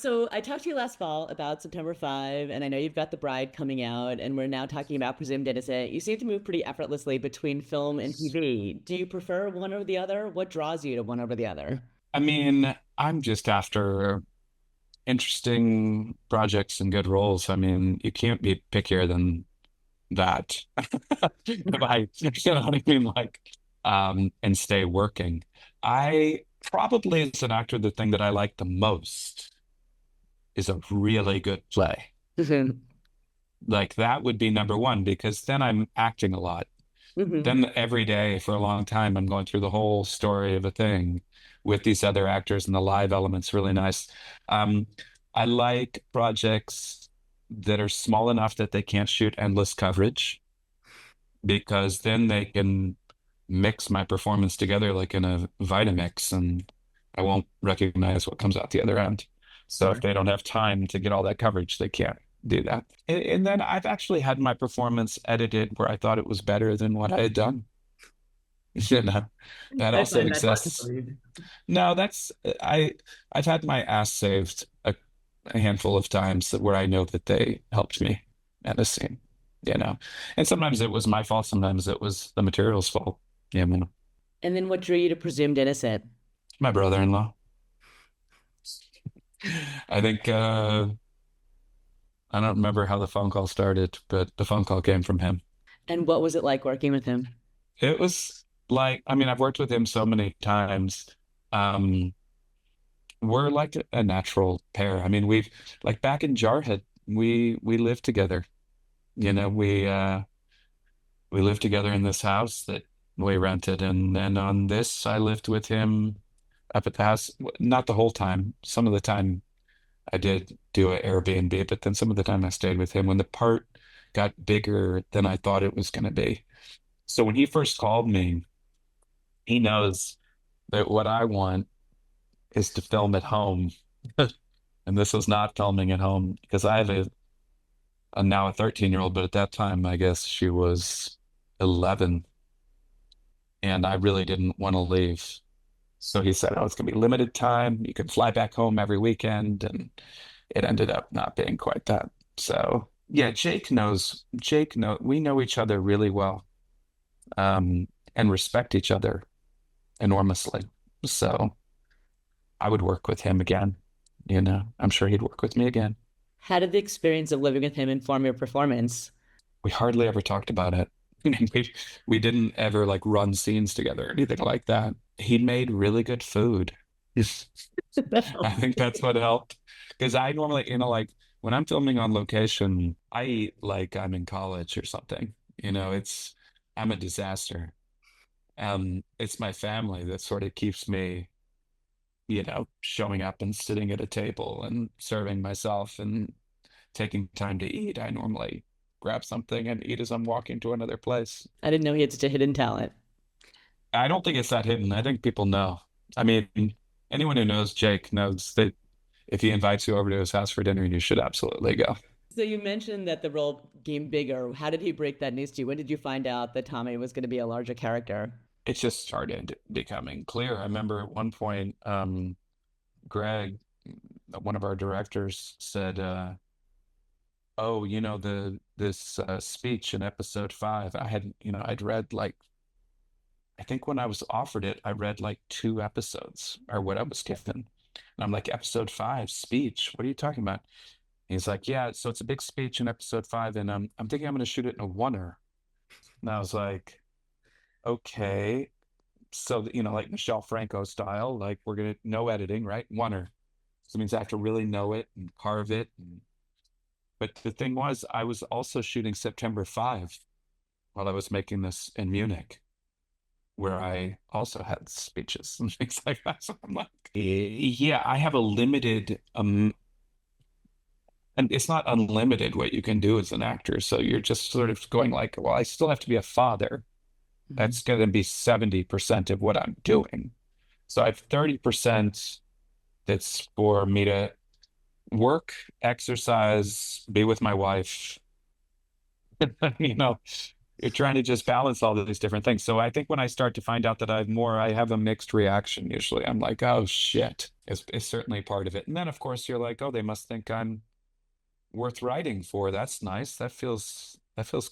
So I talked to you last fall about September 5, and I know you've got The Bride coming out, and we're now talking about Presumed Innocent. You seem to move pretty effortlessly between film and TV. Do you prefer one over the other? What draws you to one over the other? I mean, I'm just after interesting projects and good roles. I mean, you can't be pickier than that. If I, you know what I mean? And stay working. I probably, as an actor, the thing that I like the most is a really good play. Mhm. Like that would be number one because then I'm acting a lot. Mhm. Then every day for a long time, I'm going through the whole story of a thing with these other actors, and the live element's really nice. Um, I like projects that are small enough that they can't shoot endless coverage because then they can mix my performance together like in a Vitamix, and I won't recognize what comes out the other end. So if Sure. they don't have time to get all that coverage, they can't do that. And then I've actually had my performance edited where I thought it was better than what I had done. You know, that I also find that hard to exists. believe. No, I I've had my ass saved a handful of times where I know that they helped me at a scene, you know. And sometimes it was my fault, sometimes it was the material's fault. Yeah, man. And then what drew you to Presumed Innocent? My brother-in-law. I think I don't remember how the phone call started, but the phone call came from him. And what was it like working with him? It was like, I mean, I've worked with him so many times. Um, we're like a natural pair. I mean, we've like back in Jarhead, we lived together. You know, we lived together in this house that we rented, and then on this, I lived with him up at the house. Not the whole time. Some of the time, I did do an Airbnb, but then some of the time I stayed with him when the part got bigger than I thought it was going to be. So when he first called me, he knows that what I want is to film at home. And this was not filming at home because I have a now a 13-year-old, but at that time, I guess she was 11, and I really didn't want to leave. So he said, "Oh, it's going to be limited time. You can fly back home every weekend." And it ended up not being quite that. So yeah, we know each other really well, and respect each other enormously. So I would work with him again. You know, I'm sure he'd work with me again. How did the experience of living with him inform your performance? We hardly ever talked about it. We didn't ever like run scenes together or anything like that. He made really good food. Yes. I think that's what helped. Because I normally, like when I'm filming on location, I eat like I'm in college or something. I'm a disaster. It's my family that sort of keeps me, showing up and sitting at a table and serving myself and taking time to eat. I normally grab something and eat as I'm walking to another place. I didn't know he had such a hidden talent. I don't think it's that hidden. I think people know. I mean, anyone who knows Jake knows that if he invites you over to his house for dinner, you should absolutely go. So you mentioned that the role became bigger. How did he break that news to you? When did you find out that Tommy was going to be a larger character? It just started becoming clear. I remember at one point, Greg, one of our directors, said, "Oh, the this speech in episode 5. I'd read like I think when I was offered it, I read like 2 episodes or what I was given. And I'm like, episode 5, speech. What are you talking about? He's like, yeah, so it's a big speech in episode 5, and I'm thinking I'm going to shoot it in a oneer. And I was like, okay. So, like Michelle Franco style, like we're going to, no editing, right? Oneer. So it means I have to really know it and carve it. But the thing was, I was also shooting September 5 while I was making this in Munich, where I also had speeches and things like that. So I'm like, yeah, I have a limited, and it's not unlimited what you can do as an actor. So you're just sort of going like, well, I still have to be a father. Mhm. That's going to be 70% of what I'm doing. So I have 30% that's for me to work, exercise, be with my wife, you know, you're trying to just balance all of these different things. So I think when I start to find out that I have a mixed reaction usually. I'm like, oh shit, it's certainly part of it. And then of course you're like, oh, they must think I'm worth writing for. That's nice. That feels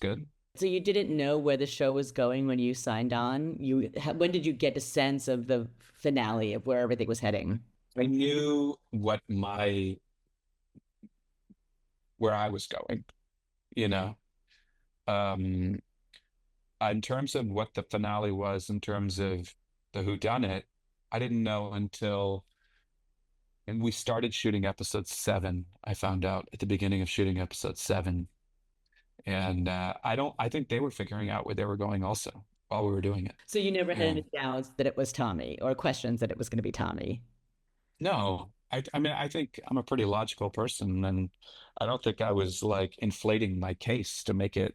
good. So you didn't know where the show was going when you signed on? When did you get a sense of the finale of where everything was heading? I knew where I was going, you know. Um, in terms of what the finale was, in terms of the whodunit, I didn't know until, and we started shooting episode 7. I found out at the beginning of shooting episode 7, and I think they were figuring out where they were going also while we were doing it. So you never had Yeah. any doubts that it was Tommy or questions that it was going to be Tommy? No, I mean, I think I'm a pretty logical person, and I don't think I was like inflating my case to make it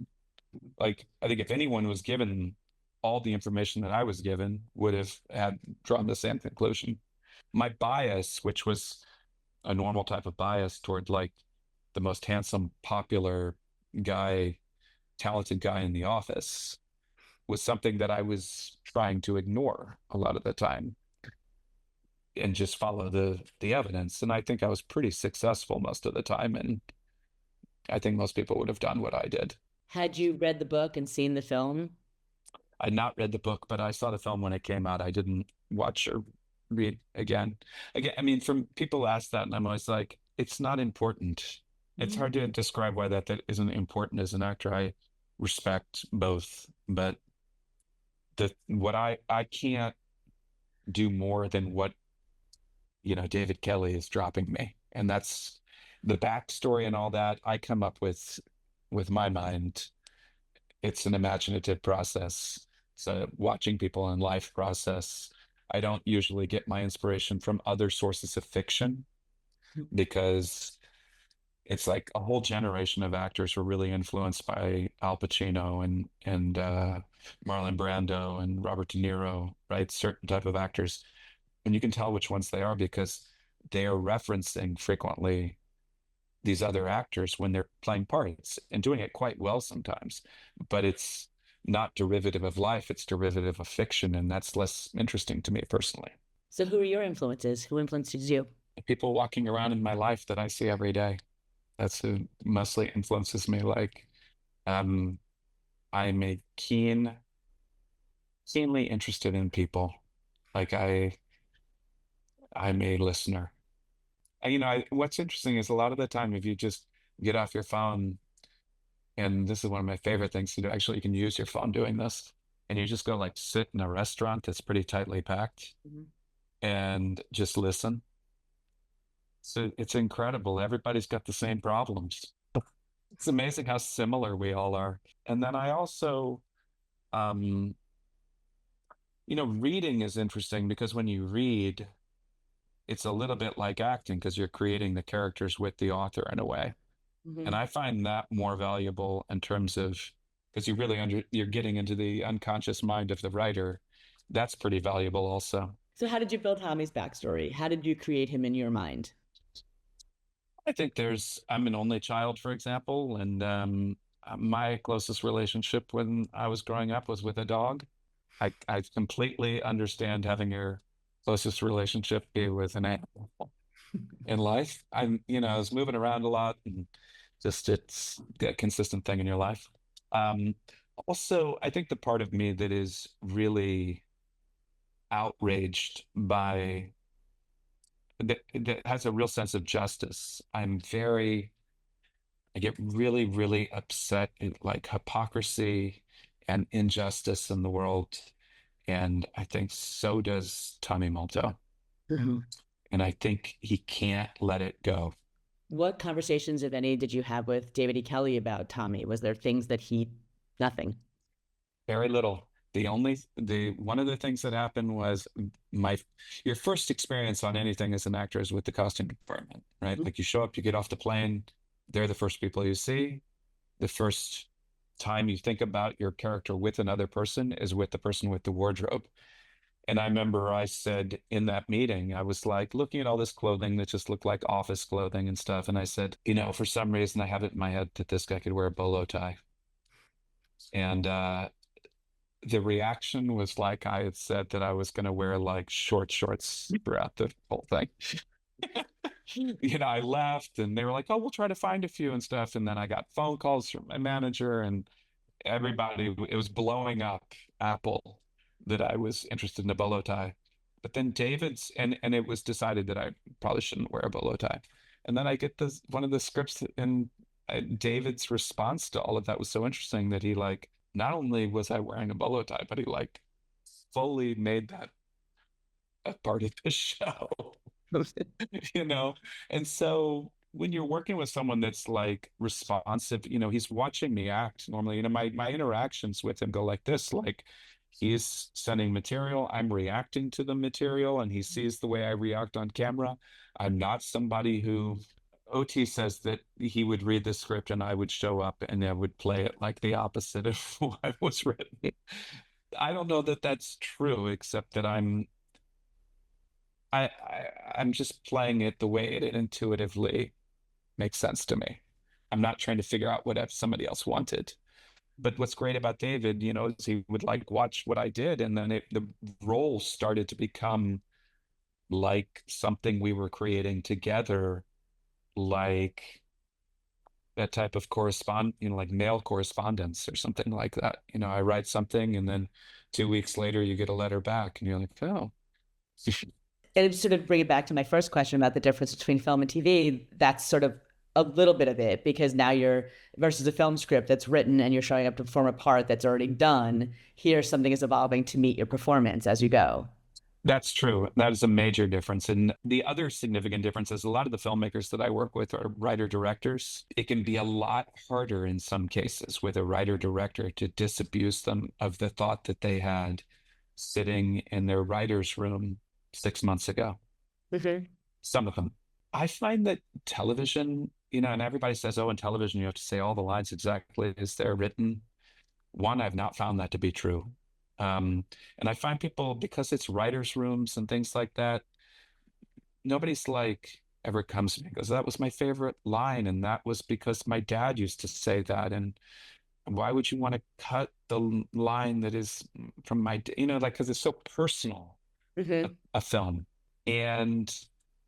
like, I think if anyone was given all the information that I was given, would have had drawn the same conclusion. My bias, which was a normal type of bias toward like the most handsome, popular guy, talented guy in the office, was something that I was trying to ignore a lot of the time and just follow the evidence. And I think I was pretty successful most of the time. And I think most people would have done what I did. Had you read the book and seen the film? I'd not read the book, but I saw the film when it came out. I didn't watch or read again. Again, I mean, from people ask that, and I'm always like, it's not important. It's hard to describe why that isn't important as an actor. I respect both, but the what I can't do more than what David Kelly is dropping me, and that's the backstory and all that I come up with my mind. It's an imaginative process. It's a watching people in life process. I don't usually get my inspiration from other sources of fiction because it's like a whole generation of actors were really influenced by Al Pacino and Marlon Brando and Robert De Niro, right? Certain type of actors, and you can tell which ones they are because they are referencing frequently these other actors when they're playing parts and doing it quite well sometimes. But it's not derivative of life, it's derivative of fiction, and that's less interesting to me personally. So who are your influences? Who influences you? People walking around in my life that I see every day, that's who mostly influences me. Like, um, I'm a keenly interested in people. Like I'm a listener. And, what's interesting is a lot of the time, if you just get off your phone, and this is one of my favorite things to do, actually, you can use your phone doing this, and you just go like sit in a restaurant that's pretty tightly packed Mhm. and just listen. So it's incredible. Everybody's got the same problems. It's amazing how similar we all are. And then I also, um, reading is interesting because when you read, it's a little bit like acting because you're creating the characters with the author in a way. And Mhm. I find that more valuable in terms of because you're getting into the unconscious mind of the writer. That's pretty valuable also. So how did you build Tommy's backstory? How did you create him in your mind? I think I'm an only child, for example, and my closest relationship when I was growing up was with a dog. I completely understand having your closest relationship be with an animal in life. I was moving around a lot and just it's a consistent thing in your life. Um, Also, I think the part of me that is really outraged that has a real sense of justice. I get really, really upset at like hypocrisy and injustice in the world. And I think so does Tommy Molto. Mhm. And I think he can't let it go. What conversations, if any, did you have with David E. Kelly about Tommy? Was there things that nothing? Very little. The one of the things that happened was my your first experience on anything as an actor is with the costume department, right? Mhm. Like you show up, you get off the plane, they're the first people you see. The first time you think about your character with another person is with the person with the wardrobe. And I remember I said in that meeting, I was like looking at all this clothing that just looked like office clothing and stuff. And I said, for some reason, I have it in my head that this guy could wear a bolo tie. And the reaction was like I had said that I was going to wear like short shorts throughout the whole thing. I left and they were like, "Oh, we'll try to find a few and stuff." And then I got phone calls from my manager and everybody, it was blowing up Apple that I was interested in a bolo tie. But then David's, and it was decided that I probably shouldn't wear a bolo tie. And then I get this one of the scripts, and David's response to all of that was so interesting that he like not only was I wearing a bolo tie, but he like fully made that a part of the show. you know? And so when you're working with someone that's like responsive, he's watching me act normally. My interactions with him go like this, like he's sending material, I'm reacting to the material, and he sees the way I react on camera. I'm not somebody who OT says that he would read the script and I would show up and I would play it like the opposite of what was written. I don't know that that's true, except that I'm just playing it the way it intuitively makes sense to me. I'm not trying to figure out what if somebody else wanted. But what's great about David, is he would like watch what I did, and then the role started to become like something we were creating together, like that type of like mail correspondence or something like that. I write something, and then 2 weeks later, you get a letter back, and you're like, oh. And sort of bring it back to my first question about the difference between film and TV. That's sort of a little bit of it, because now you're versus a film script that's written and you're showing up to perform a part that's already done. Here, something is evolving to meet your performance as you go. That's true. That is a major difference. And the other significant difference is a lot of the filmmakers that I work with are writer directors. It can be a lot harder in some cases with a writer director to disabuse them of the thought that they had sitting in their writer's room 6 months ago. Mm-hmm. Some of them. I find that television, and everybody says, oh, in television, you have to say all the lines exactly as they're written. One, I've not found that to be true. And I find people, because it's writers' rooms and things like that, nobody's like ever comes to me and goes, that was my favorite line. And that was because my dad used to say that. And why would you want to cut the line that is from like, because it's so personal, a, Mm-hmm. a film. And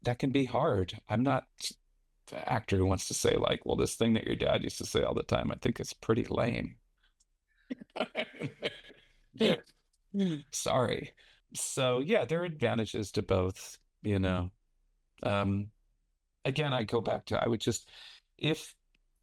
that can be hard. I'm not the actor who wants to say, like, well, this thing that your dad used to say all the time, I think it's pretty lame. Sorry. So yeah, there are advantages to both. Um, Again, I go back to I would just if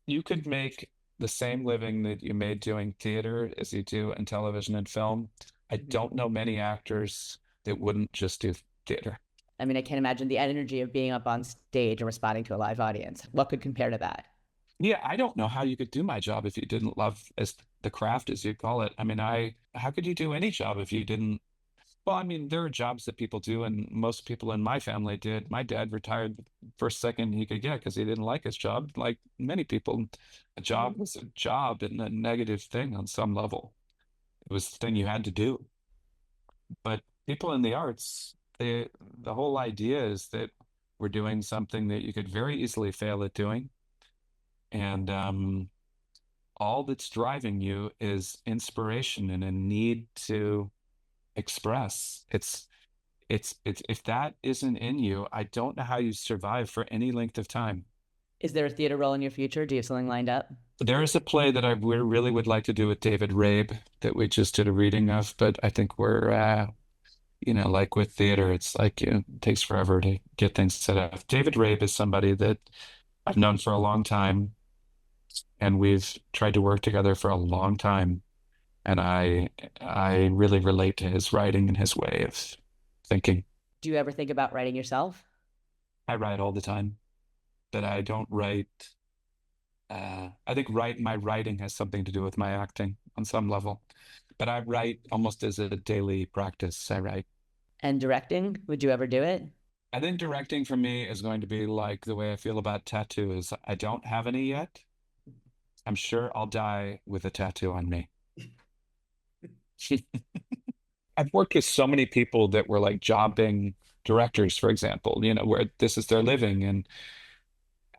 you could make the same living that you made doing theater as you do in television and film, I don't know many actors that wouldn't just do theater. I mean, I can't imagine the energy of being up on stage and responding to a live audience. What could compare to that? Yeah, I don't know how you could do my job if you didn't love as the craft as you call it. I mean, how could you do any job if you didn't. Well, I mean, there are jobs that people do, and most people in my family did. My dad retired the first second he could get because he didn't like his job. Like many people, a job was a job and a negative thing on some level. It was the thing you had to do. But people in the arts, the whole idea is that we're doing something that you could very easily fail at doing. And all that's driving you is inspiration and a need to express. It's if that isn't in you, I don't know how you survive for any length of time. Is there a theater role in your future? Do you have something lined up? There is a play that I really would like to do with David Rabe that we just did a reading of, but I think like with theater, it's like it takes forever to get things set up. David Rabe is somebody that I've known for a long time, and we've tried to work together for a long time. And I really relate to his writing and his way of thinking. Do you ever think about writing yourself? I write all the time, but I don't write. I think my writing has something to do with my acting on some level, but I write almost as a daily practice. I write. And directing? Would you ever do it? I think directing for me is going to be like the way I feel about tattoos. I don't have any yet. I'm sure I'll die with a tattoo on me. I've worked with so many people that were like jobbing directors, for example, where this is their living. And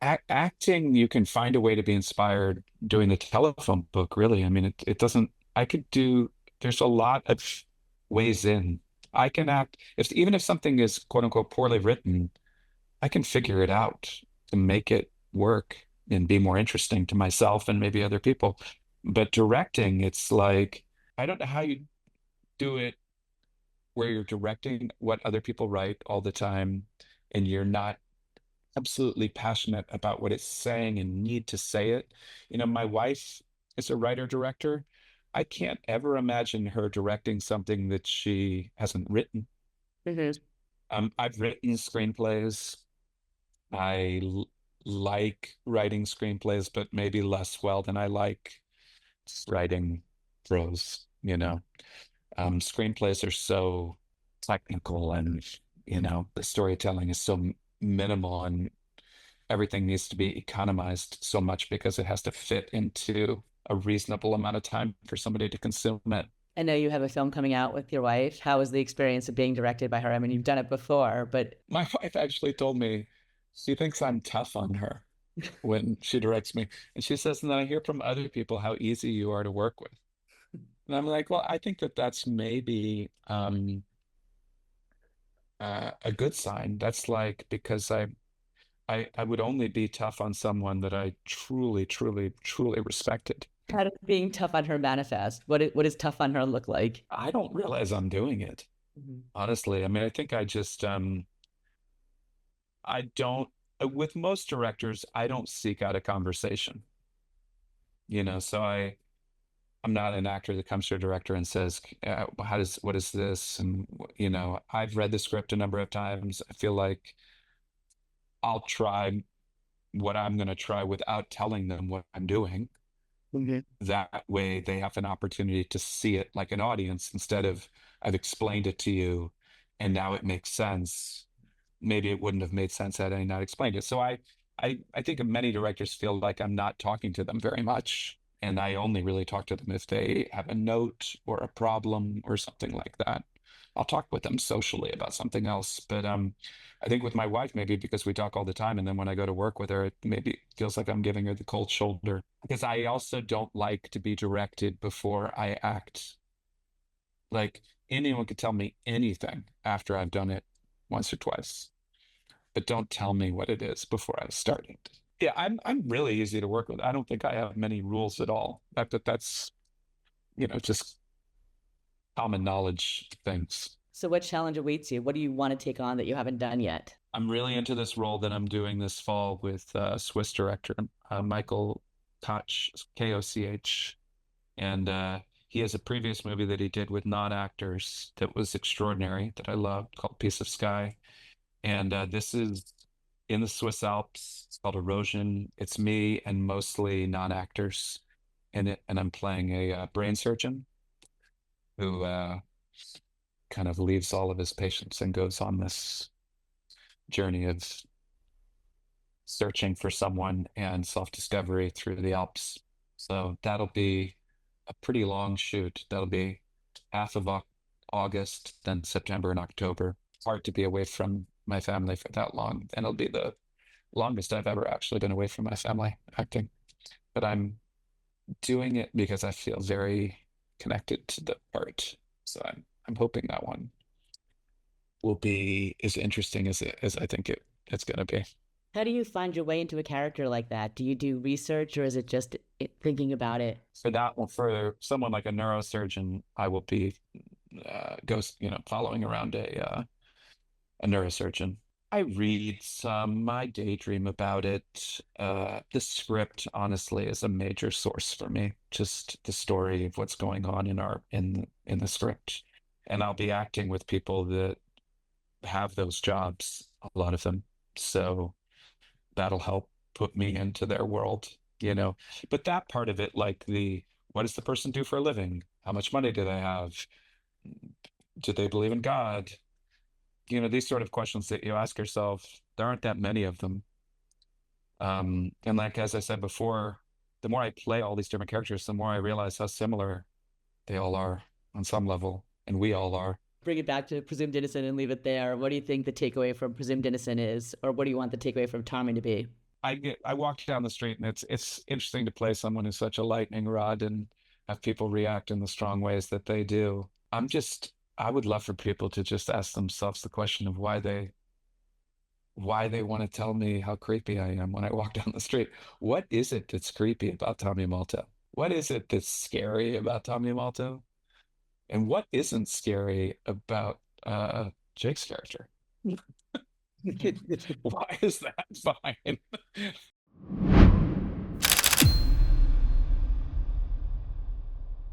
Acting, you can find a way to be inspired doing the telephone book, really. I mean, it doesn't, I could do, there's a lot of ways in. I can act, if even if something is quote unquote poorly written, I can figure it out to make it work and be more interesting to myself and maybe other people. But directing, it's like, I don't know how you do it where you're directing what other people write all the time and you're not absolutely passionate about what it's saying and need to say it. You know, my wife is a writer director. I can't ever imagine her directing something that she hasn't written. Hmm. I've written screenplays. I like writing screenplays, but maybe less well than I like writing prose, you know. Screenplays are so technical and, the storytelling is so minimal and everything needs to be economized so much because it has to fit into a reasonable amount of time for somebody to consume it. I know you have a film coming out with your wife. How was the experience of being directed by her? I mean, you've done it before, but My wife actually told me she thinks I'm tough on her when she directs me. And she says, and then I hear from other people how easy you are to work with. And I'm like, well, I think that that's maybe a good sign. That's like because I would only be tough on someone that I truly, truly, truly respected. how does being tough on her manifest? What does tough on her look like? I don't realize I'm doing it, Mhm. honestly. I mean, I think I just I don't with most directors, I don't seek out a conversation, so I'm not an actor that comes to a director and says, what is this? And, I've read the script a number of times. I feel like I'll try what I'm going to try without telling them what I'm doing. Mhm. That way they have an opportunity to see it like an audience instead of I've explained it to you and now it makes sense. Maybe it wouldn't have made sense had I not explained it. So I think many directors feel like I'm not talking to them very much. And I only really talk to them if they have a note or a problem or something like that. I'll talk with them socially about something else. But I think with my wife, maybe because we talk all the time, and then when I go to work with her, it maybe feels like I'm giving her the cold shoulder. Because I also don't like to be directed before I act. Like anyone could tell me anything after I've done it once or twice, but don't tell me what it is before I start it. Yeah, I'm really easy to work with. I don't think I have many rules at all. That's just common knowledge things. So what challenge awaits you? What do you want to take on that you haven't done yet? I'm really into this role that I'm doing this fall with Swiss director Michael Koch, Koch, and he has a previous movie that he did with non-actors that was extraordinary that I loved called Piece of Sky. And this is in the Swiss Alps. It's called Erosion. It's me and mostly non-actors in it, and I'm playing a brain surgeon who kind of leaves all of his patients and goes on this journey of searching for someone and self-discovery through the Alps. So that'll be a pretty long shoot. That'll be half of August, then September and October. It's hard to be away from my family for that long, and it'll be the longest I've ever actually been away from my family acting. But I'm doing it because I feel very connected to the part. So I'm hoping that one will be as interesting as I think it's going to be. How do you find your way into a character like that? Do you do research or is it just thinking about it? For that one, for someone like a neurosurgeon, I will be following around a neurosurgeon. I read some, I daydream about it. The script, honestly, is a major source for me. Just the story of what's going on in the script. And I'll be acting with people that have those jobs, a lot of them. So that'll help put me into their world, you know. But that part of it, like what does the person do for a living? How much money do they have? Do they believe in God? These sort of questions that you ask yourself, there aren't that many of them. And like as I said before, the more I play all these different characters, the more I realize how similar they all are on some level, and we all are. Bring it back to Presumed Innocent and leave it there. What do you think the takeaway from Presumed Innocent is, or what do you want the takeaway from Tommy to be? I walk down the street and it's interesting to play someone who's such a lightning rod and have people react in the strong ways that they do. I would love for people to just ask themselves the question of why they want to tell me how creepy I am when I walk down the street. What is it that's creepy about Tommy Malto? What is it that's scary about Tommy Malto? And what isn't scary about Jake's character? Why is that fine?